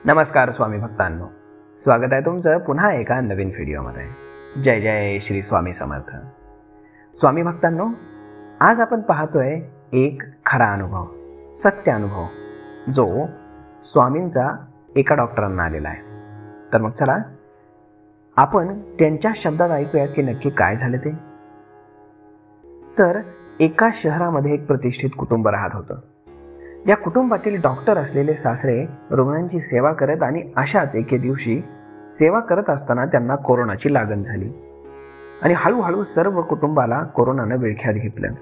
नमस्कार स्वामी भक्तांनो, स्वागत आहे तुमचं पुन्हा एका नवीन व्हिडिओमध्ये. जय जय श्री स्वामी समर्थ. स्वामी भक्तांनो, आज आपण पाहतोय एक खरा अनुभव, सत्य अनुभव, जो स्वामींचा एका डॉक्टरांना आलेला आहे. तर मग चला आपण त्यांच्या शब्दात ऐकूयात की नक्की काय झाले ते. तर एका शहरामध्ये एक प्रतिष्ठित कुटुंब राहत होतं. या कुटुंबातील डॉक्टर असलेले सासरे रुग्णांची सेवा करत आणि अशाच एके दिवशी सेवा करत असताना त्यांना कोरोनाची लागण झाली आणि हळूहळू सर्व कुटुंबाला कोरोनानं विळख्यात घेतलं.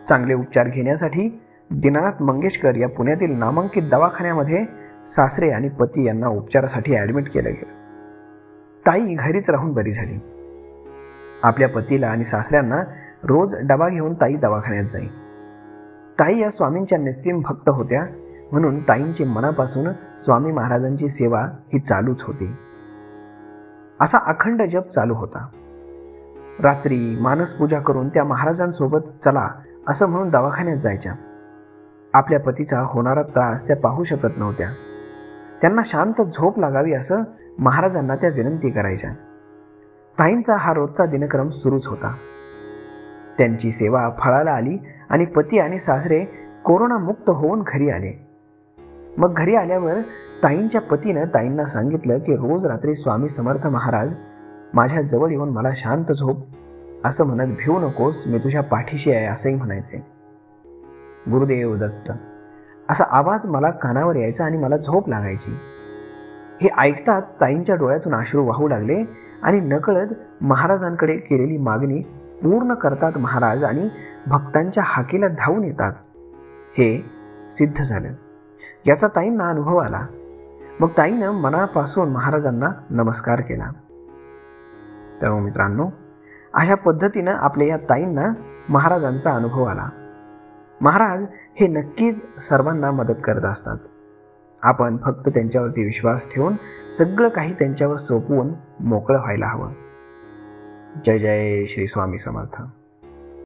चांगले उपचार घेण्यासाठी दीनानाथ मंगेशकर या पुण्यातील नामांकित दवाखान्यामध्ये सासरे आणि पती यांना उपचारासाठी ॲडमिट केलं गेलं. ताई घरीच राहून बरी झाली. आपल्या पतीला आणि सासऱ्यांना रोज डबा घेऊन ताई दवाखान्यात जाई. ताई या स्वामींच्या निस्सीम भक्त होत्या, म्हणून ताईंची मनापासून स्वामी महाराजांची सेवा ही चालूच होती. असा अखंड जप चालू होता. रात्री मानसपूजा करून त्या महाराजांसोबत चला असं म्हणून दवाखान्यात जायच्या. आपल्या पतीचा होणारा त्रास त्या पाहू शकत नव्हत्या. त्यांना शांत झोप लागावी असं महाराजांना त्या विनंती करायच्या. ताईंचा हा रोजचा दिनक्रम सुरूच होता. त्यांची सेवा फळाला आली आणि पती आणि सासरे कोरोना मुक्त होऊन घरी आले. मग घरी आल्यावर ताईंच्या पतीनं ताईंना सांगितलं की रोज रात्री स्वामी समर्थ महाराज माझ्या जवळ येऊन मला शांत झोप असं म्हणत, भिवू नकोस, मी तुझ्या पाठीशी आहे असंही म्हणायचे. गुरुदेव दत्त असा आवाज मला कानावर यायचा आणि मला झोप लागायची. हे ऐकताच ताईंच्या डोळ्यातून अश्रू वाहू लागले आणि नकळत महाराजांकडे केलेली मागणी पूर्ण करतात महाराज आणि भक्तांच्या हाकेला धावून येतात. हे सिद्ध झालं. याचा ताईंना अनुभव आला. मग ताईनं मनापासून महाराजांना नमस्कार केला. तर मित्रांनो, अशा पद्धतीनं आपल्या या ताईंना महाराजांचा अनुभव आला. महाराज हे नक्कीच सर्वांना मदत करत असतात. आपण फक्त त्यांच्यावरती विश्वास ठेवून सगळं काही त्यांच्यावर सोपवून मोकळं व्हायला हवं. जय जय श्री स्वामी समर्थ.